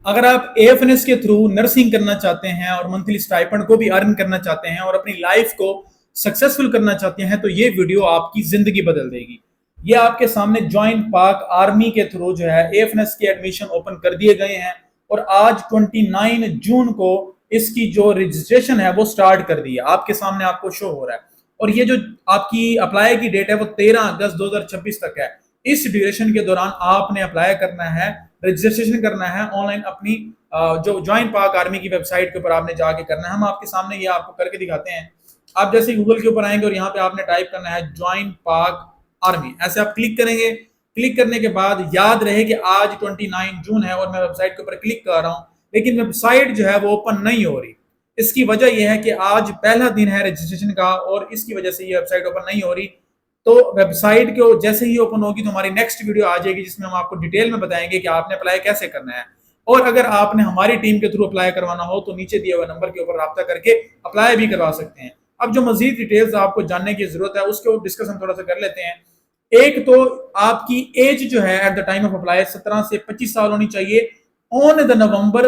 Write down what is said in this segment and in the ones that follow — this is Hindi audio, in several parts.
अगर आप एएफएनएस के थ्रू नर्सिंग करना चाहते हैं और मंथली स्टाइपेंड को भी अर्न करना चाहते हैं और अपनी लाइफ को सक्सेसफुल करना चाहते हैं तो ये वीडियो आपकी जिंदगी बदल देगी। ये आपके सामने ज्वाइन पाक आर्मी के थ्रू जो है एएफएनएस के एडमिशन ओपन कर दिए गए हैं और आज 29 जून को इसकी जो रजिस्ट्रेशन है वो स्टार्ट कर दी है। आपके सामने आपको शो हो रहा है और ये जो आपकी अप्लाई की डेट है वो 13 अगस्त 2026 तक है। इस ड्यूरेशन के दौरान आपने अप्लाई करना है, रजिस्ट्रेशन करना है ऑनलाइन अपनी जो ज्वाइन पाक आर्मी की वेबसाइट के ऊपर आपने जाके करना है। हम आपके सामने ये आपको करके दिखाते हैं। आप जैसे गूगल के ऊपर आएंगे और यहाँ पे आपने टाइप करना है ज्वाइन पाक आर्मी, ऐसे आप क्लिक करेंगे। क्लिक करने के बाद याद रहे कि आज 29 जून है और मैं वेबसाइट के ऊपर क्लिक कर रहा हूँ, लेकिन वेबसाइट जो है वो ओपन नहीं हो रही। इसकी वजह यह है कि आज पहला दिन है रजिस्ट्रेशन का और इसकी वजह से ये वेबसाइट ओपन नहीं हो रही। तो वेबसाइट को जैसे ही ओपन होगी तो हमारी नेक्स्ट वीडियो आ जाएगी जिसमें हम आपको डिटेल में बताएंगे कि आपने अप्लाई कैसे करना है। और अगर आपने हमारी टीम के थ्रू अप्लाई करवाना हो तो नीचे दिए हुए नंबर के ऊपर राब्ता करके अप्लाई भी करवा सकते हैं। अब जो मजीद डिटेल्स आपको जानने की जरूरत है उसके डिस्कस हम थोड़ा सा कर लेते हैं। एक तो आपकी एज जो है at the time of apply 17 से 25 साल होनी चाहिए ऑन द नवंबर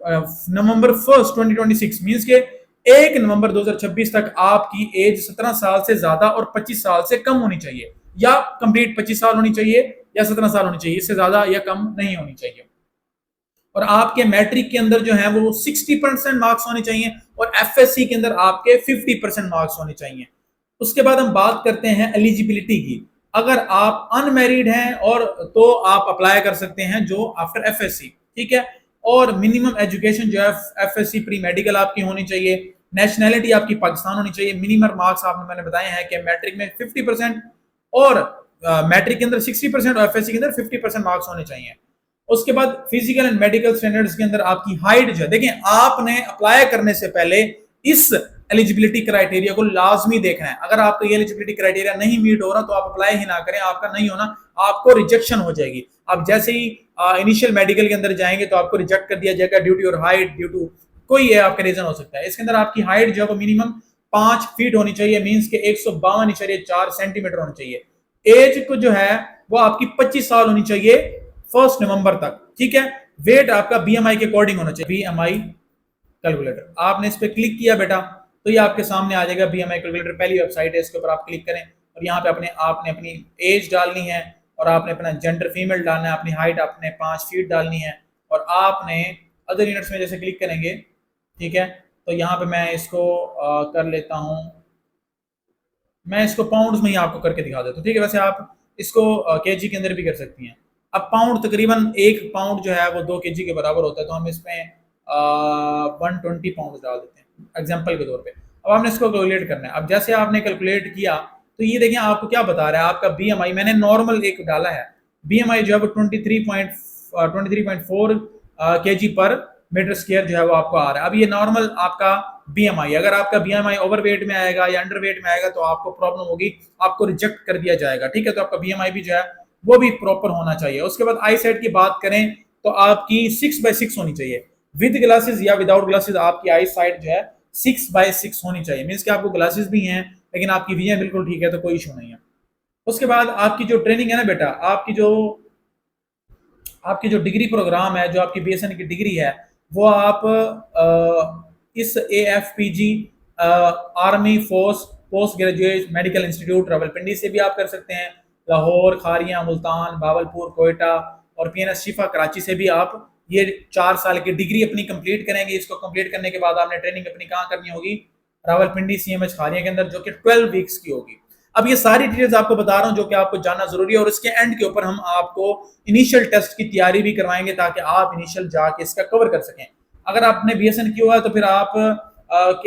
1 2026 मींस के 1 नवंबर 2026 तक आपकी एज 17 साल से ज्यादा और 25 साल से कम होनी चाहिए, या कंप्लीट 25 साल होनी चाहिए या 17 साल होनी चाहिए, इससे ज्यादा या कम नहीं होनी चाहिए। और आपके मैट्रिक के अंदर जो है वो 60% मार्क्स होने चाहिए और एफएससी के अंदर आपके 50% मार्क्स होने चाहिए। उसके बाद हम बात करते हैं एलिजिबिलिटी की। अगर आप अनमैरिड हैं और तो आप अप्लाई कर सकते हैं जो आफ्टर एफएससी, ठीक है। और मिनिमम एजुकेशन जो है एफएससी प्री मेडिकल आपकी होनी चाहिए। नेशनैलिटी आपकी पाकिस्तान होनी चाहिए। मिनिमम मार्क्स आपने मैंने बताए हैं कि मैट्रिक में 50% और मैट्रिक के अंदर 60% और एफएससी के अंदर 50% मार्क्स होने चाहिए। उसके बाद फिजिकल एंड मेडिकल स्टैंडर्ड्स के अंदर आपकी हाइट जो है, देखिए आपने अप्लाई करने से पहले इस एलिजिबिलिटी क्राइटेरिया को लाजमी देखना है। अगर आपका ये एलिजिबिलिटी क्राइटेरिया नहीं मीट हो रहा तो आप अप्लाई ही ना करें, आपका नहीं होना, आपको रिजेक्शन हो जाएगी। आप जैसे ही इनिशियल मेडिकल के अंदर जाएंगे तो आपको रिजेक्ट कर दिया जाएगा due to your height, due to कोई है आपका रीजन हो सकता है। इसके अंदर आपकी हाइट जो है वो मिनिमम 5 फीट होनी चाहिए, मीन्स के 152.4 सेंटीमीटर होनी चाहिए। एज को जो है वो आपकी 25 साल होनी चाहिए 1 नवंबर तक, ठीक है। वेट आपका बीएमआई के अकॉर्डिंग होना चाहिए। बीएमआई कैलकुलेटर आपने इस पर क्लिक किया बेटा तो ये आपके सामने आ जाएगा। बीएमआई कैलकुलेटर पहली वेबसाइट है, इसके ऊपर आप क्लिक करें और यहाँ पे आपने अपनी एज डालनी है और आपने अपना जेंडर फीमेल डालना है, अपनी हाइट आपने 5 फीट डालनी है और आपने अदर यूनिट्स में जैसे क्लिक करेंगे, ठीक है। तो यहाँ पे मैं इसको कर लेता हूँ, मैं इसको पाउंड्स में ही आपको करके दिखा देता हूँ, ठीक है। वैसे आप इसको केजी के अंदर भी कर सकती हैं। अब पाउंड तकरीबन 1 पाउंड जो है वो 2 केजी के बराबर होता है, तो हम इसमें 120 पाउंड डाल देते हैं एग्जाम्पल के तौर पे। अब आपने इसको कैलकुलेट करना है। अब जैसे आपने कैलकुलेट किया तो ये देखिए आपको क्या बता रहा है, आपका बीएमआई मैंने नॉर्मल एक डाला है, बीएमआई जो है वो 23.4 केजी पर मीटर स्क्वायर जो है वो आपको आ रहा है। अब ये नॉर्मल आपका बीएमआई, अगर आपका बीएमआई ओवरवेट में आएगा या अंडरवेट में आएगा तो आपको प्रॉब्लम होगी, आपको रिजेक्ट कर दिया जाएगा, ठीक है। तो आपका बीएमआई भी जो है वो भी प्रॉपर होना चाहिए। उसके बाद आई साइट की बात करें तो आपकी 6/6 होनी चाहिए, विद ग्लासेस या विदाउट ग्लासेस आपकी आई साइट जो है 6/6 होनी चाहिए, मीन्स कि आपको ग्लासेस भी हैं लेकिन आपकी विजन बिल्कुल ठीक है तो कोई इशू नहीं है। उसके बाद आपकी जो ट्रेनिंग है ना बेटा, आपकी जो डिग्री प्रोग्राम है, जो आपकी बीएसएन की डिग्री है वो आप इस AFPG army force post graduate medical institute Rawalpindi से भी आप कर सकते हैं। लाहौर, खारियां, मुल्तान, भावलपुर, कोयटा और पीएनएस शिफा कराची से भी आप ये 4 साल की डिग्री अपनी कंप्लीट करेंगे। इसको कंप्लीट करने के बाद आपने ट्रेनिंग अपनी कहाँ करनी होगी, रावलपिंडी सीएमएच खारियां के अंदर, जो कि 12 वीक्स की होगी। अब ये सारी डिटेल्स आपको बता रहा हूं जो कि आपको जानना जरूरी है और इसके एंड के ऊपर हम आपको इनिशियल टेस्ट की तैयारी भी करवाएंगे ताकि आप इनिशियल जाके इसका कवर कर सकें। अगर आपने बीएसएन किया हुआ है तो फिर आप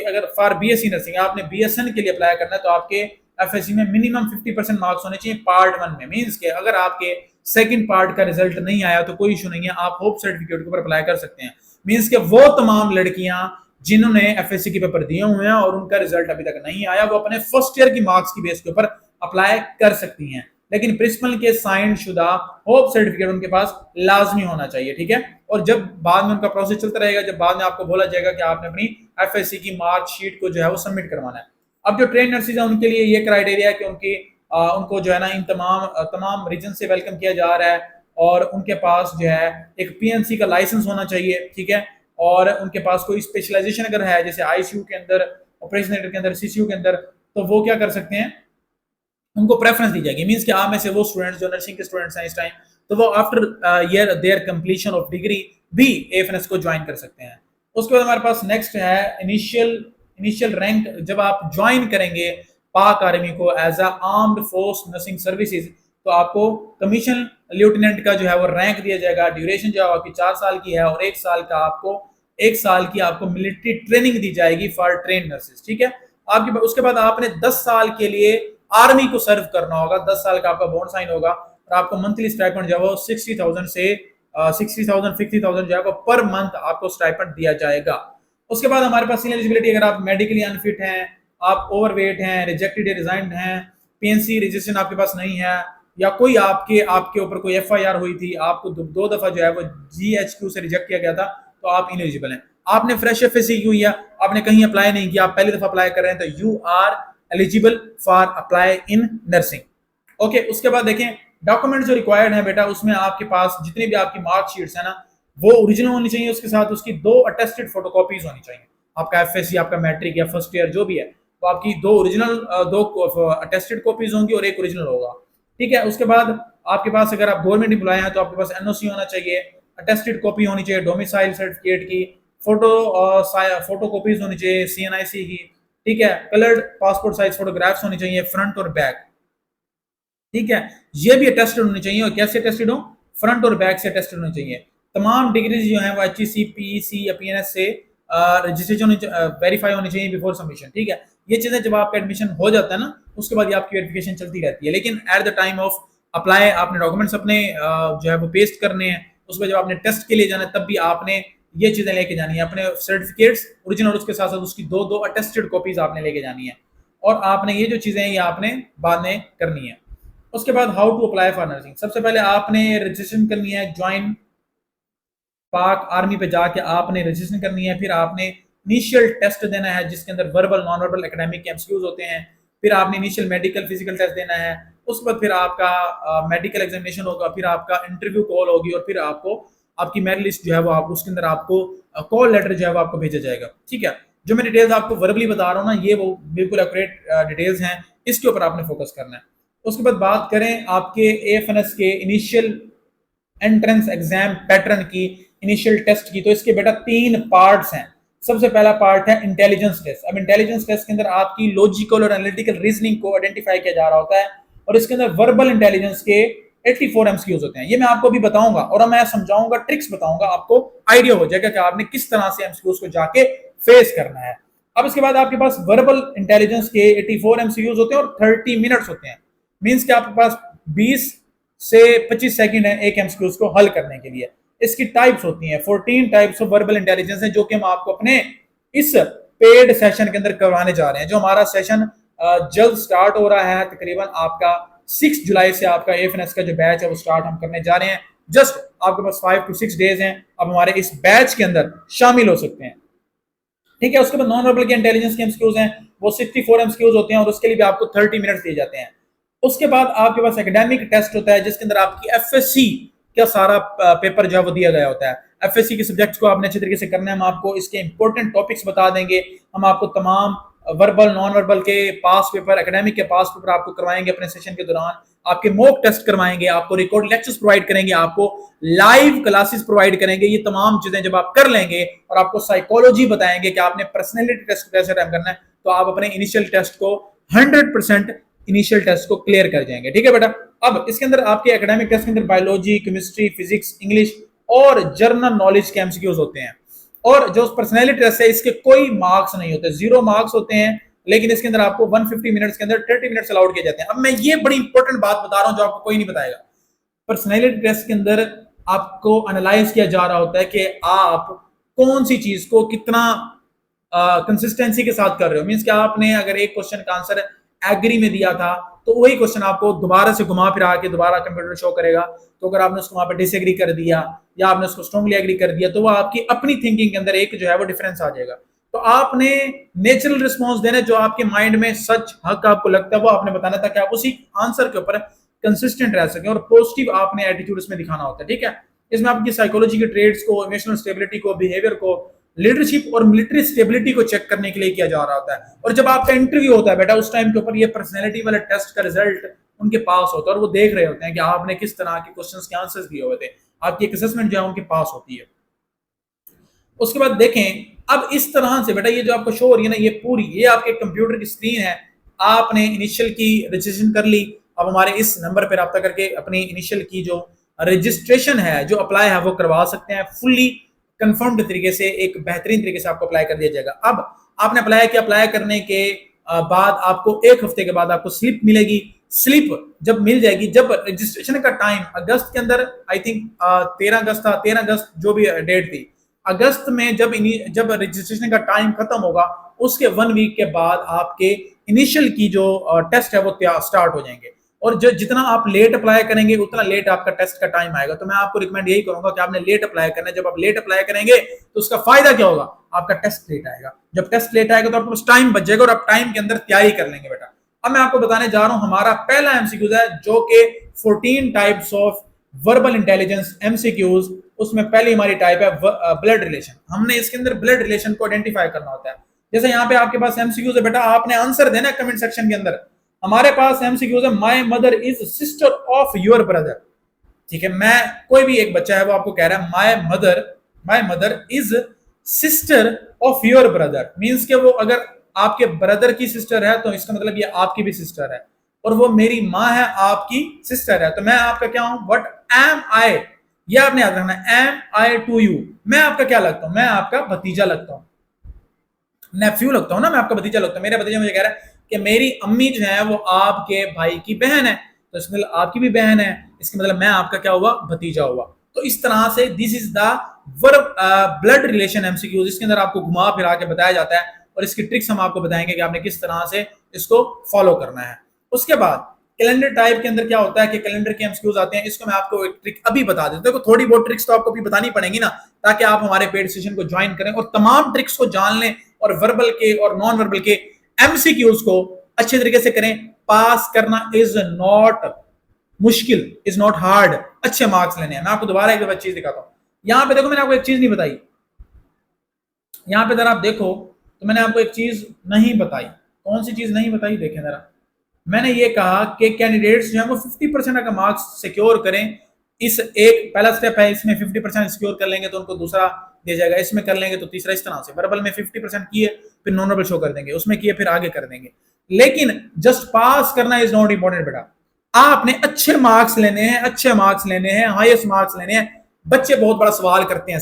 अगर फॉर बीएससी नर्सिंग आपने बीएसएन के लिए अप्लाई करना है तो आपके एफएससी में मिनिमम 50% मार्क्स होने चाहिए पार्ट 1 में, मींस के अगर आपके सेकंड पार्ट का रिजल्ट नहीं आया तो कोई इशू नहीं है, आप होप सर्टिफिकेट के ऊपर अप्लाई कर सकते हैं। मींस के वो तमाम लड़कियां जिन्होंने एफएससी के पेपर दिए हुए हैं और उनका रिजल्ट अभी तक नहीं आया वो अपने फर्स्ट ईयर की मार्क्स की बेस के ऊपर अप्लाई कर सकती हैं, लेकिन प्रिंसिपल के साइन शुदा होप सर्टिफिकेट उनके पास लाजमी होना चाहिए, ठीक है। और जब बाद में उनका प्रोसेस चलता रहेगा, जब बाद में आपको बोला जाएगा कि आपने अपनी एफएससी की मार्कशीट को जो है वो सबमिट करवाना है। अब जो ट्रेन नर्सेज है उनके लिए ये क्राइटेरिया है कि उनको जो है ना इन तमाम रीजन से वेलकम किया जा रहा है और उनके पास जो है एक पीएनसी का लाइसेंस होना चाहिए, ठीक है, और उनके पास कोई स्पेशलाइजेशन अगर है जैसे आईसीयू के अंदर, ऑपरेशन थिएटर के अंदर, सीसीयू के अंदर, तो वो क्या कर सकते हैं, उनको प्रेफरेंस दी जाएगी। मींस कि आप में से वो स्टूडेंट्स जो नर्सिंग के स्टूडेंट्स हैं इस टाइम, तो वो after year their completion of degree भी एएफएनएस को ज्वाइन कर सकते हैं। उसके बाद हमारे पास नेक्स्ट है इनिशियल रैंक। जब आप ज्वाइन करेंगे पाक आर्मी को as a armed force nursing services, तो आपको कमीशन लेफ्टिनेंट का जो है वो रैंक दिया जाएगा। ड्यूरेशन जो है आपकी 4 साल की है और 1 साल का आपको 1 साल की आपको मिलिट्री ट्रेनिंग दी जाएगी फॉर ट्रेन नर्सेज, ठीक है। आपके उसके बाद आपने 10 साल के लिए आर्मी को सर्व करना होगा, 10 साल का आपका बॉन्ड साइन होगा और आपको मंथली स्टाइपेंड जो है वो 60,000 से 60,000 50,000 जो है वो पर मंथ आपको स्टाइपेंड दिया जाएगा। उसके बाद हमारे पास एलिजिबिलिटी, अगर आप मेडिकली अनफिट हैं, आप ओवरवेट हैं, रिजेक्टेड रिजाइंड हैं, पीएनसी रजिस्ट्रेशन आपके पास नहीं है, या कोई आपके ऊपर कोई एफआईआर हुई थी, आपको 2 दफा जो है वो जीएचक्यू से रिजेक्ट किया गया था, तो आप इनएलिजिबल हैं। आपने फ्रेश एफएससी क्यों किया, आपने कहीं अप्लाई नहीं किया, आप पहली दफा अप्लाई कर रहे हैं, तो you are eligible for apply in nursing. Okay, उसके बाद देखें डॉक्यूमेंट जो रिक्वायर्ड है बेटा, उसमें आपके पास जितनी भी आपकी मार्कशीट्स है ना, वो ओरिजिनल होनी चाहिए, उसके साथ उसकी 2 अटेस्टेड फोटोकॉपीज होनी चाहिए। आपका एफएससी, आपका मैट्रिक या फर्स्ट ईयर जो भी है, तो आपकी 2 अटेस्टेड कॉपीज होंगी और 1 ओरिजिनल होगा, ठीक है। उसके बाद आपके पास अगर आप गवर्नमेंट एम्प्लॉय हैं तो आपके पास एनओसी होना चाहिए, अटेस्टेड कॉपी होनी चाहिए डोमिसाइल सर्टिफिकेट की, फोटो कॉपीज होनी चाहिए सीएनआईसी की, ठीक है। कलर्ड पासपोर्ट साइज फोटोग्राफ्स होनी चाहिए फ्रंट और बैक, ठीक है। ये भी अटेस्टेड होनी चाहिए, और कैसे अटेस्टेड हो, फ्रंट और बैक से अटेस्टेड होनी चाहिए। तमाम डिग्रीज जो है वो एचईसी, पीईसी या पीएनएस से रजिस्ट्रेशन वेरीफाई होनी चाहिए बिफोर सबमिशन, ठीक है। ये चीजें जब आपका एडमिशन हो जाता है ना, उसके बाद ये आपकी वेरिफिकेशन चलती रहती है, लेकिन at the time of apply आपने डॉक्यूमेंट्स अपने जो है वो पेस्ट करने हैं। उसमें जब आपने टेस्ट के लिए जाना है तब भी आपने ये चीजें लेके जानी है, अपने सर्टिफिकेट्स ओरिजिनल और उसके साथ साथ उसकी 2 अटेस्टेड कॉपीज आपने लेके जानी है, और आपने ये जो चीजें ये आपने बाद में करनी है। उसके बाद how to apply for nursing, सबसे पहले आपने रजिस्ट्रेशन करनी है, ज्वाइन पाक आर्मी पे जाके आपने रजिस्ट्रेशन करनी है। फिर आपने इनिशियल टेस्ट देना है जिसके अंदर verbal non verbal academic MCQs होते हैं। फिर आपने इनिशियल मेडिकल फिजिकल टेस्ट देना है, उसके बाद फिर आपका मेडिकल एग्जामिनेशन होगा, फिर आपका इंटरव्यू कॉल होगी, और फिर आपको आपकी मेरिट लिस्ट जो है वो आप उसके अंदर आपको कॉल लेटर जो है वो आपको भेजा जाएगा, ठीक है। जो मैं डिटेल्स आपको वर्बली बता रहा हूँ ना, ये वो बिल्कुल एक्यूरेट डिटेल्स हैं, इसके ऊपर आपने फोकस करना है। उसके बाद बात करें आपके एएफएनएस के इनिशियल एंट्रेंस एग्जाम पैटर्न की, इनिशियल टेस्ट की, तो इसके बेटा 3 पार्ट्स हैं। सबसे पहला पार्ट है इंटेलिजेंस टेस्ट। अब इंटेलिजेंस टेस्ट के अंदर आपकी लॉजिकल और एनालिटिकल रीजनिंग को आइडेंटिफाई किया जा रहा होता है, और इसके अंदर वर्बल इंटेलिजेंस के 84 एमसीक्यूज होते हैं। ये मैं आपको भी बताऊंगा और मैं समझाऊंगा, ट्रिक्स बताऊंगा, आपको आइडिया हो जाएगा कि आपने किस तरह से एमसीक्यूज को जाके फेस करना है। अब इसके बाद आपके पास वर्बल इंटेलिजेंस के 84 एमसीक्यूज होते हैं और 30 मिनट्स होते हैं। मींस कि आपके पास 20 से 25 सेकंड है एक एमसीक्यूज को हल करने के लिए। इसकी टाइप्स होती हैं, 14 टाइप्स ऑफ वर्बल इंटेलिजेंस हैं, जो कि हम आपको अपने इस पेड सेशन के अंदर करवाने जा रहे हैं। जो हमारा सेशन जल्द स्टार्ट हो रहा है, तकरीबन आपका 6 जुलाई से आपका एएफएनएस का जो बैच है वो स्टार्ट हम करने जा रहे हैं। जस्ट आपके पास 5 to 6 डेज हैं, अब हमारे इस बैच के अंदर शामिल हो सकते हैं, ठीक है। उसके बाद नॉन वर्बल के इंटेलिजेंस के एमसीक्यूज हैं, वो 64 एमसीक्यूज होते हैं, और उसके लिए भी आपको 30 मिनट्स दिए जाते हैं। उसके बाद आपके पास एकेडमिक टेस्ट होता है, जिसके अंदर आपकी एफएससी का सारा पेपर जो है वो दिया गया होता है। एफएससी के सब्जेक्ट्स को आपने अच्छे तरीके से करना है, हम आपको इसके इंपॉर्टेंट टॉपिक्स बता देंगे, हम आपको तमाम वर्बल नॉन वर्बल के पास पेपर, एकेडमिक के पास पेपर आपको करवाएंगे अपने सेशन के दौरान, आपके मॉक टेस्ट करवाएंगे, आपको रिकॉर्ड लेक्चर्स प्रोवाइड करेंगे, आपको लाइव क्लासेस प्रोवाइड करेंगे। ये तमाम चीजें जब आप कर लेंगे, और आपको साइकोलॉजी बताएंगे कि आपने पर्सनैलिटी टेस्ट कैसे रैम करना है, तो आप अपने इनिशियल टेस्ट को 100% इनिशियल टेस्ट को क्लियर कर जाएंगे, ठीक है बेटा। अब इसके अंदर आपके एकेडमिक टेस्ट के अंदर बायोलॉजी, केमिस्ट्री, फिजिक्स, इंग्लिश और जनरल नॉलेज के एमसीक्यूज होते हैं। और जो पर्सनैलिटी टेस्ट है, इसके कोई मार्क्स नहीं होते, 0 मार्क्स होते हैं, लेकिन इसके अंदर आपको 150 मिनट्स के अंदर 30 मिनट्स अलाउड किए जाते हैं। अब मैं ये बड़ी इंपॉर्टेंट बात बता रहा हूं जो आपको कोई नहीं बताएगा। पर्सनैलिटी टेस्ट के अंदर आपको एनालाइज किया जा रहा होता है कि आप कौन सी चीज को कितना कंसिस्टेंसी के साथ कर रहे हो। मींस कि आपने अगर एक क्वेश्चन का आंसर एग्री में दिया था, तो वही क्वेश्चन आपको दोबारा से घुमा फिरा के दोबारा कंप्यूटर शो करेगा। तो अगर आपने उसको वहां पर डिसएग्री कर दिया या आपने उसको स्ट्रांगली एग्री कर दिया, तो वो आपकी अपनी थिंकिंग के अंदर एक जो है वो डिफरेंस आ जाएगा। तो आपने नेचुरल रिस्पॉन्स देना, जो आपके माइंड में सच हक आपको लगता है वो आपने बताना, ताकि आप उसी आंसर के ऊपर कंसिस्टेंट रह सके और पॉजिटिव आपने एटीट्यूड इसमें दिखाना होता है, ठीक है। इसमें आपकी साइकोलॉजी के ट्रेड्स को, इमोशनल स्टेबिलिटी को, बिहेवियर को, लीडरशिप और मिलिट्री स्टेबिलिटी को चेक करने के लिए किया जा रहा होता है। और जब आपका इंटरव्यू होता है बेटा, उस टाइम के ऊपर ये पर्सनैलिटी वाले टेस्ट का रिजल्ट उनके पास होता है और वो देख रहे होते हैं कि आपने किस तरह के क्वेश्चंस के आंसर्स दिए हुए थे, आपकी एक असेसमेंट जो है उनके पास होती है। उसके बाद देखें, अब इस तरह से बेटा ये जो आपको शो हो रही है ना, ये पूरी ये आपके कंप्यूटर की स्क्रीन है। आपने इनिशियल की रजिस्ट्रेशन कर ली, अब हमारे इस नंबर पर रब्ता करके अपनी इनिशियल की जो रजिस्ट्रेशन है, जो अप्लाई है, वो करवा सकते हैं। फुल्ली कंफर्म्ड तरीके से, एक बेहतरीन तरीके से आपको अप्लाई कर दिया जाएगा। अब आपने अप्लाई किया, अप्लाई करने के बाद आपको 1 हफ्ते के बाद आपको स्लिप मिलेगी। स्लिप जब मिल जाएगी, जब रजिस्ट्रेशन का टाइम अगस्त के अंदर, आई थिंक 13 अगस्त था, 13 अगस्त जो भी डेट थी, अगस्त में जब रजिस्ट्रेशन का टाइम खत्म होगा, उसके 1 वीक के बाद आपके इनिशियल की जो टेस्ट है वो स्टार्ट हो जाएंगे। और जो जितना आप लेट अप्लाई करेंगे उतना लेट आपका टेस्ट का टाइम आएगा। तो मैं आपको रिकमेंड यही करूंगा कि आपने लेट अप्लाई करना है। जब आप लेट अप्लाई करेंगे तो उसका फायदा क्या होगा, आपका टेस्ट लेट आएगा। जब टेस्ट लेट आएगा तो आपके पास टाइम बच जाएगा और आप टाइम के अंदर तैयारी कर लेंगे बेटा। अब मैं आपको बताने जा रहा हूं, हमारा पहला एमसीक्यूज है जो कि 14 types of verbal intelligence MCQs. उसमें पहली हमारी टाइप है ब्लड रिलेशन। हमने इसके अंदर ब्लड रिलेशन को आइडेंटिफाई करना होता है। जैसे यहाँ पे आपके पास एमसीक्यूज है बेटा, आपने आंसर देना है कमेंट सेक्शन के अंदर। हमारे पास एमसीक्यूज है, my mother is sister of your brother. ठीक है, मैं कोई भी एक बच्चा है वो आपको कह रहा है my mother is sister of your brother, means के वो अगर आपके ब्रदर की सिस्टर है तो इसका मतलब ये आपकी भी सिस्टर है, और वो मेरी माँ है, आपकी सिस्टर है। तो मैं आपका क्या हूं, व्हाट एम आई, ये आपने याद रखना है, एम आई टू यू। मैं आपका क्या लगता हूं, मैं आपका भतीजा लगता हूं, नेफ्यू लगता हूं ना, मैं आपका भतीजा लगता हूं। मेरा भतीजा मुझे कह रहा है कि मेरी अम्मी जो है वो आपके भाई की बहन है, तो इसका मतलब आपकी भी बहन है, इसका मतलब मैं आपका क्या हुआ, भतीजा हुआ। तो इस तरह से this is the verb blood relation MCQ, जिसके अंदर आपको घुमा फिरा के बताया जाता है और इसकी ट्रिक्स हम आपको बताएंगे कि आपने किस तरह से इसको फॉलो करना है। उसके बाद कैलेंडर टाइप के अंदर क्या होता है कि कैलेंडर के एमसीक्यूज आते हैं। इसको मैं आपको एक ट्रिक अभी बता देता हूं। थोड़ी बहुत ट्रिक्स तो आपको भी बतानी पड़ेगी ना, ताकि आप हमारे पेड सेशन को ज्वाइन करें और तमाम ट्रिक्स को जान लें और वर्बल के और नॉन वर्बल के एमसीक्यूज को अच्छे तरीके से करें। पास करना इज नॉट मुश्किल, इज नॉट हार्ड, अच्छे मार्क्स लेने हैं। मैं आपको दोबारा एक दफा चीज दिखाता हूं। यहां पे देखो, मैंने आपको एक चीज नहीं बताई, यहां पे अगर आप देखो तो मैंने आपको एक चीज नहीं बताई। कौन सी चीज नहीं बताई, देखें जरा। मैंने ये कहा कि कैंडिडेट्स जो है वो 50% का मार्क्स सिक्योर करें। इस एक पहला स्टेप है, इसमें 50% सिक्योर कर लेंगे तो उनको दूसरा दिया जाएगा, इसमें कर लेंगे तो तीसरा। इस तरह से वर्बल में 50% किए, फिर नॉन वर्बल शो कर देंगे, उसमें किए फिर आगे कर देंगे। लेकिन जस्ट पास करना इज नॉट इंपॉर्टेंट बेटा। आपने अच्छे मार्क्स लेने हैं, अच्छे मार्क्स लेने हैं, हाईएस्ट मार्क्स लेने हैं। बच्चे बहुत बड़ा सवाल करते हैं,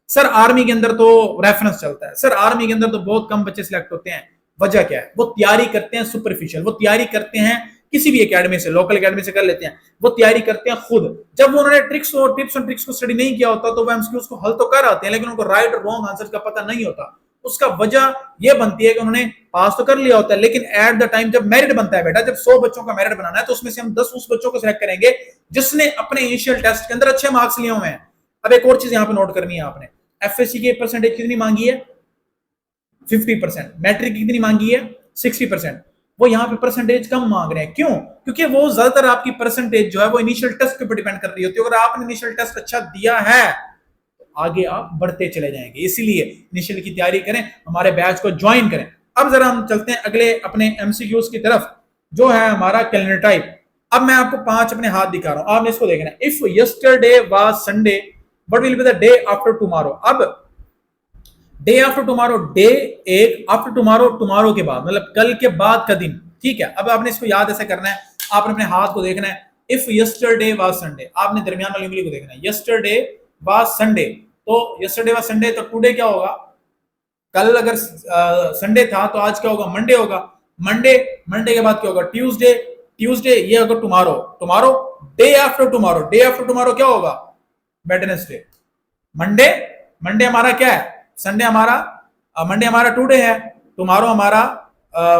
सर आर्मी के अंदर तो रेफरेंस चलता है, सर आर्मी के अंदर तो बहुत कम बच्चे सिलेक्ट होते हैं। वजह क्या है, वो तैयारी करते हैं सुपरफिशियल, वो तैयारी करते हैं किसी भी एकेडमी से, लोकल एकेडमी से कर लेते हैं, वो तैयारी करते हैं खुद। जब वो उन्होंने ट्रिक्स और टिप्स और ट्रिक्स को स्टडी नहीं किया होता तो वो एमसीक्यूज को हल तो कर आते हैं, लेकिन उनको राइट और रॉन्ग आंसर का पता नहीं होता। उसका वजह यह बनती है कि उन्होंने पास तो कर लिया होता है, लेकिन एट द टाइम जब मेरिट बनता है बेटा, जब 100 बच्चों का मेरिट बनाना है तो उसमें से हम 10 उस बच्चों को सिलेक्ट करेंगे जिसने अपने इनिशियल टेस्ट के अंदर अच्छे मार्क्स लिए हुए हैं। अब एक और चीज यहां पे नोट करनी है आपने, एफएससी की परसेंटेज कितनी मांगी है, 50%। मैट्रिक की कितनी मांगी है, 60%। वो यहाँ पे परसेंटेज कम मांग रहे हैं, क्यों? क्योंकि वो ज्यादातर आपकी परसेंटेज जो है वो इनिशियल टेस्ट के ऊपर डिपेंड कर रही होती है। अगर आपने इनिशियल टेस्ट अच्छा दिया है तो आगे आप बढ़ते चले जाएंगे। इसीलिए इनिशियल की तैयारी करें, हमारे बैच को ज्वाइन करें। अब जरा हम चलते हैं अगले अपने एमसीक्यूज की तरफ, जो है हमारा कैलेंडर टाइप। अब मैं आपको 5 अपने हाथ दिखा रहा हूं, आपने इसको देखना है। If yesterday was Sunday, what will be the day after tomorrow. अब डे आफ्टर टुमारो, डे एक, आफ्टर टुमारो टुमारो के बाद, मतलब कल के बाद का दिन, ठीक है। अब आपने इसको याद ऐसे करना है, आपने अपने हाथ को देखना है। इफ यस्टरडे वाज संडे, आपने दरमियान वाली उंगली को देखना है। यस्टरडे वाज संडे, तो यस्टरडे वाज संडे, तो टुडे क्या होगा, कल अगर संडे था तो आज क्या होगा, मंडे होगा। मंडे के बाद क्या होगा, ट्यूसडे, ये होगा टुमारो, डे आफ्टर टुमारो क्या होगा, वेडनेसडे। मंडे हमारा क्या है, संडे हमारा, मंडे हमारा टुडे है, टुमारो हमारा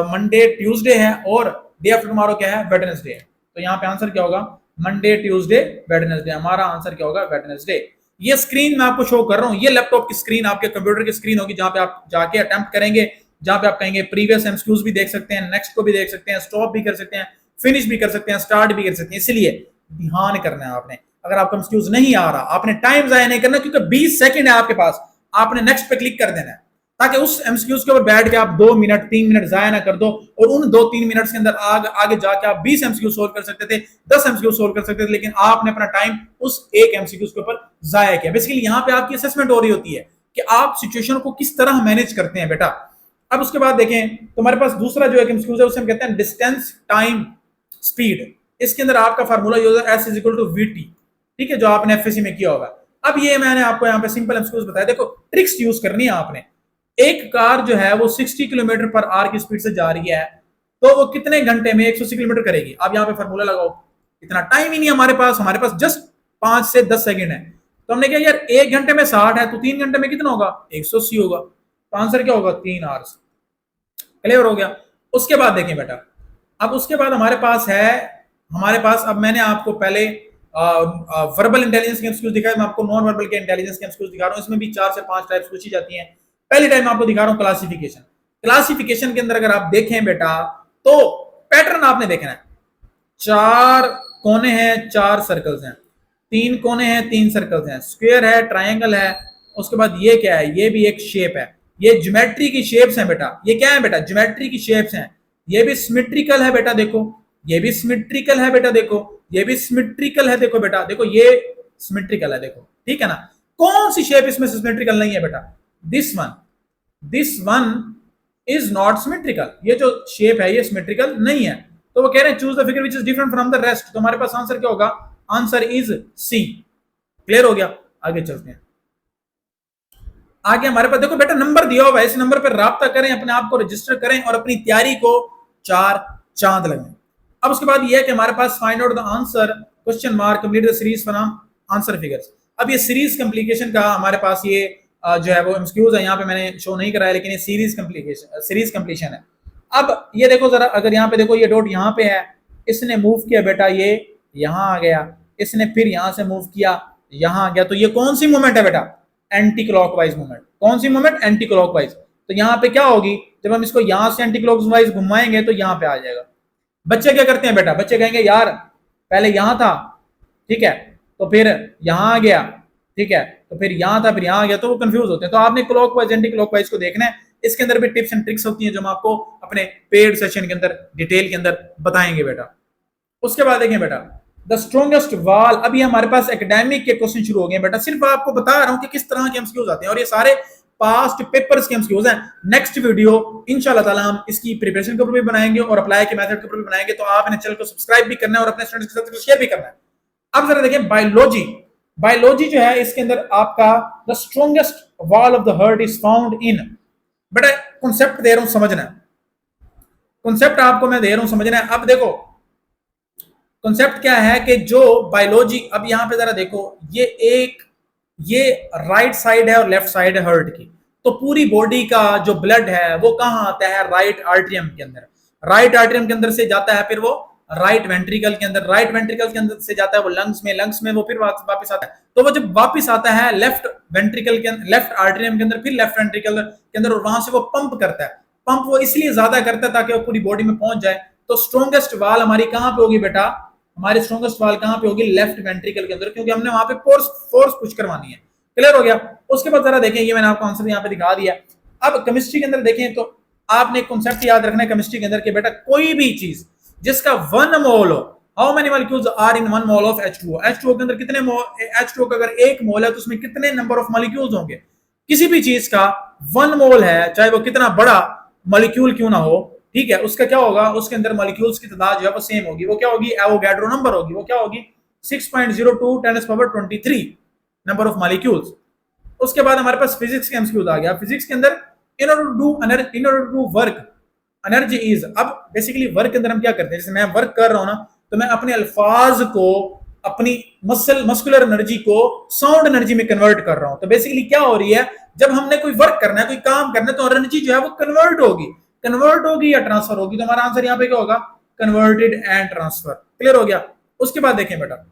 मंडे ट्यूसडे है, और डे आफ्टर टुमारो क्या है, वेडनेसडे है। तो यहाँ पे आंसर क्या होगा, मंडे ट्यूसडे वेडनेसडे। हमारा आंसर क्या होगा, वेडनेसडे। ये स्क्रीन मैं आपको शो कर रहा हूं, ये लैपटॉप की स्क्रीन, आपके कंप्यूटर की स्क्रीन होगी, जहां पे आप जाके अटेम्प्ट करेंगे, जहां पे आप कहेंगे प्रीवियस एमसीक्यूज भी देख सकते हैं, नेक्स्ट को भी देख सकते हैं, स्टॉप भी कर सकते हैं, फिनिश भी कर सकते हैं, स्टार्ट भी कर सकते हैं। इसलिए ध्यान करना है आपने, अगर आपका एमसीक्यूज नहीं आ रहा, आपने टाइम जाया नहीं करना, क्योंकि 20 सेकंड है आपके पास, आपने नेक्स्ट पे क्लिक कर देना है, ताकि उस एमसीक्यूज के ऊपर बैठ के आप 2 मिनट 3 मिनट जाया ना कर दो, और उन 2-3 मिनट के अंदर आगे जाके आप 20 एमसीक्यू सोल्व कर सकते थे, 10 एमसीक्यू सोल्व कर सकते थे, लेकिन आपने अपना टाइम उस एक एमसीक्यू के ऊपर जाया किया। बेसिकली यहाँ पे आपकी असेसमेंट हो रही होती है कि आप सिचुएशन को किस तरह मैनेज करते हैं बेटा। अब उसके बाद देखें तो हमारे पास दूसरा जो एक एमसीक्यू है उसे हम कहते हैं डिस्टेंस टाइम स्पीड। इसके अंदर आपका formula user S is equal to VT, ठीक है, जो आपने एफएससी में किया होगा। अब ये मैंने आपको यहाँ पे सिंपल एमसीक्यूज बताया, देखो ट्रिक्स यूज करनी है आपने। एक कार जो है वो 60 किलोमीटर पर आवर की स्पीड से जा रही है, तो वो कितने घंटे में 180 किलोमीटर करेगी। आप यहाँ पे फार्मूला लगाओ, इतना टाइम ही नहीं हमारे पास जस्ट 5 से 10 सेकंड है। तो हमने कहा यार 1 घंटे में 60 है, तो 3 घंटे में कितना होगा, 180 होगा। तो आंसर क्या होगा, 3 आवर्स। क्लियर हो गया। उसके बाद देखें बेटा, अब उसके बाद हमारे पास अब मैंने आपको पहले वर्बल इंटेलिजेंस के एमसीक्यूज दिखाए, मैं आपको नॉन वर्बल के इंटेलिजेंस के एमसीक्यूज दिखा रहा हूं। इसमें भी 4 से 5 टाइप्स पूछी जाती हैं। पहली टाइम आपको दिखा रहा हूं क्लासिफिकेशन। क्लासिफिकेशन के अंदर अगर आप देखें बेटा, तो पैटर्न आपने देखना है। 4 कोने हैं, 4 सर्कल्स हैं, 3 कोने हैं, 3 सर्कल्स हैं, स्क्वायर है, ट्राइंगल है। उसके बाद ये क्या है, ये भी एक शेप है, ये ज्योमेट्री की शेप्स हैं बेटा। ये क्या है बेटा, ज्योमेट्री की शेप्स हैं। ये भी सिमेट्रिकल है बेटा, देखो ये भी सिमेट्रिकल है बेटा, देखो ये भी सिमेट्रिकल है, देखो बेटा, देखो ये सिमेट्रिकल है, देखो ठीक है ना। कौन सी शेप इसमें सिमेट्रिकल नहीं है बेटा, this one is not symmetrical. ये जो शेप है ये सिमेट्रिकल नहीं है। तो वो कह रहे हैं choose the figure which is different from the rest. तो हमारे पास आंसर क्या होगा, आंसर इज सी। क्लियर हो गया। आगे चलते हैं। आगे हमारे पास देखो बेटा नंबर दिया हुआ है, इस नंबर पर राब्ता करें, अपने आप को रजिस्टर करें और अपनी तैयारी को 4 चांद लगाएं। अब उसके बाद ये है कि हमारे पास find out the answer question mark complete the series from answer figures. अब ये सीरीज कंप्लीकेशन का हमारे पास ये जो है वो एमसीक्यूज है, यहाँ पे मैंने शो नहीं कराया, लेकिन ये सीरीज कंप्लीशन है। अब ये देखो जरा, अगर यहाँ पे देखो ये डॉट यहाँ पे है, इसने मूव किया बेटा, ये यहाँ आ गया, इसने फिर यहाँ से मूव किया, यहाँ आ गया, तो ये कौन सी मूवमेंट है बेटा, एंटी क्लॉकवाइज मूवमेंट। कौन सी मूवमेंट, एंटी क्लॉकवाइज। तो यहाँ पे क्या होगी, जब हम इसको यहाँ से एंटी क्लॉकवाइज घुमाएंगे तो यहाँ पे आ जाएगा। बच्चे क्या करते हैं बेटा, बच्चे कहेंगे यार पहले यहाँ था, ठीक है, तो फिर यहाँ आ गया, ठीक है, तो फिर यहाँ था, फिर यहाँ आ गया, तो वो कंफ्यूज होते हैं। तो आपने क्लॉकवाइज एंटी क्लॉकवाइज को देखना है। इसके अंदर भी टिप्स एंड ट्रिक्स होती हैं जो हम आपको अपने पेड सेशन के अंदर डिटेल के अंदर बताएंगे बेटा। उसके बाद देखें बेटा द स्ट्रॉन्गेस्ट वॉल। अभी हमारे पास एकेडमिक के क्वेश्चन शुरू हो गए बेटा, सिर्फ आपको बता रहा हूं कि किस तरह के एमसीक्यूज आते हैं, और ये सारे पास्ट पेपर्स के एमसीक्यूज हैं। नेक्स्ट वीडियो इंशाल्लाह ताला हम इसकी प्रिपरेशन के ऊपर भी बनाएंगे और अप्लाई के मेथड के ऊपर भी बनाएंगे। तो आपने चैनल को सब्सक्राइब भी करना है और अपने स्टूडेंट्स के साथ शेयर भी करना है। अब जरा देखिए बायोलॉजी। बायोलॉजी जो है इसके अंदर आपका the strongest wall of the heart is found in. बेटा कॉन्सेप्ट दे रहा हूं समझना है, कॉन्सेप्ट आपको मैं दे रहा हूं समझना है। अब देखो कॉन्सेप्ट क्या है कि जो बायोलॉजी, अब यहां पे जरा देखो, ये राइट साइड है और लेफ्ट साइड है हार्ट की। तो पूरी बॉडी का जो ब्लड है वो कहां आता है, राइट आर्टरियम के अंदर। राइट आर्टरियम के अंदर से जाता है, फिर वो राइट वेंट्रिकल के अंदर, राइट वेंट्रिकल के अंदर से जाता है वो लंग्स में, लंग्स में वो फिर वापस आता है। तो वो जब वापस आता है लेफ्ट वेंट्रिकल के अंदर, लेफ्ट आर्टरियम के अंदर, फिर लेफ्ट वेंट्रिकल के अंदर, और वहां से वो पंप करता है। पंप वो इसलिए ज्यादा करता है ताकि वो पूरी बॉडी में पहुंच जाए। तो स्ट्रॉन्गेस्ट वाल हमारी कहां पे होगी बेटा, हमारी स्ट्रॉन्गेस्ट वाल कहां पे होगी, लेफ्ट वेंट्रिकल के अंदर, क्योंकि हमने वहां पे फोर्स पुश करवानी है। क्लियर हो गया। उसके बाद जरा देखें, ये मैंने आपको आंसर यहाँ पे दिखा दिया। अब केमिस्ट्री के अंदर देखें तो आपने कॉन्सेप्ट याद रखना है केमिस्ट्री के अंदर कि बेटा कोई भी चीज जिसका 1 मोल हो, how many molecules are in 1 mole of H2O। H2O के अंदर कितने H2O का अगर 1 मोल है तो उसमें कितने नंबर ऑफ मॉलिक्यूल्स होंगे। किसी भी चीज का 1 मोल है, चाहे वो कितना बड़ा मॉलिक्यूल क्यों ना हो, ठीक है, उसका क्या होगा, उसके अंदर मॉलिक्यूल्स की तादाद जो है वो सेम होगी। वो क्या होगी, एवोगैड्रो नंबर होगी। वो क्या होगी, 6.02 10 पावर 23 नंबर ऑफ मॉलिक्यूल्स। उसके बाद हमारे पास फिजिक्स के एमसीक्यूज आ गया। फिजिक्स के अंदर in order to work energy is. अब बेसिकली वर्क के अंदर हम क्या करते हैं, जैसे मैं वर्क कर रहा हूं ना, तो मैं अपने अल्फाज को, अपनी मस्कुलर एनर्जी को साउंड एनर्जी में कन्वर्ट कर रहा हूं। तो बेसिकली क्या हो रही है, जब हमने कोई वर्क करना है, कोई काम करना है, तो एनर्जी जो है वो कन्वर्ट होगी या ट्रांसफर होगी। तो हमारा आंसर यहाँ पे क्या होगा, कन्वर्टेड एंड ट्रांसफर। क्लियर हो गया। उसके बाद देखें बेटा,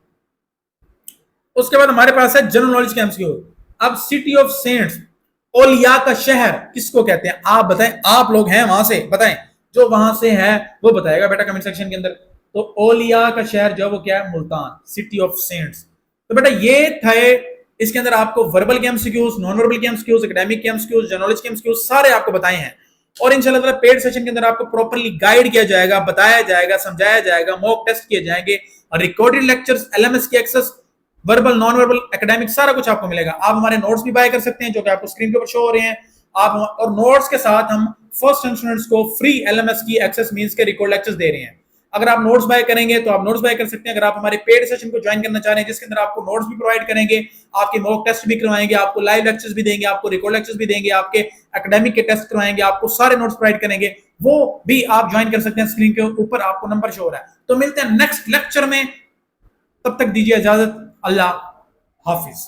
उसके बाद हमारे पास है जनरल नॉलेज के एमसीक्यू। अब सिटी ऑफ सेंट्स, ओलिया का शहर किसको कहते हैं, आप बताएं, आप लोग हैं वहां से, बताएं, जो वहां से है वो बताएगा बेटा कमेंट सेक्शन के अंदर। तो ओलिया का शहर जो है वो क्या है, मुल्तान, सिटी ऑफ सेंट्स। तो बेटा ये थे, इसके अंदर आपको वर्बल के एमसीक्यूज, नॉन वर्बल के एमसीक्यूज, एकेडमिक के एमसीक्यूज, जनरल के एमसीक्यूज सारे आपको बताए हैं। और इंशाल्लाह ताला पेड सेशन के अंदर आपको प्रॉपर्ली गाइड किया जाएगा, बताया जाएगा, समझाया जाएगा, मॉक टेस्ट किए जाएंगे और रिकॉर्डेड लेक्चर्स, एलएमएस की access, verbal, non verbal, academic सारा कुछ आपको मिलेगा। आप हमारे नोट्स भी बाय कर सकते हैं जो कि आपको स्क्रीन के ऊपर शो हो रहे हैं। आप और नोट्स के साथ हम फर्स्ट टाइम स्टूडेंट्स को फ्री एलएमएस की एक्सेस मींस के रिकॉर्ड लेक्चर्स दे रहे हैं। अगर आप नोट्स बाय करेंगे तो आप नोट्स बाय कर सकते हैं। अगर आप हमारे पेड सेशन को ज्वाइन करना चाह रहे हैं जिसके अंदर आपको नोट्स भी प्रोवाइड करेंगे, आपके मॉक टेस्ट भी करवाएंगे, आपको लाइव लेक्चर्स भी देंगे, आपको रिकॉर्ड लेक्चर्स भी देंगे, आपके एकेडमिक के टेस्ट करवाएंगे, आपको सारे नोट्स प्रोवाइड करेंगे, वो भी आप ज्वाइन कर सकते हैं। स्क्रीन के ऊपर आपको नंबर शो हो रहा है। तो मिलते हैं नेक्स्ट लेक्चर में, तब तक दीजिए इजाजत। अल्लाह हाफिज।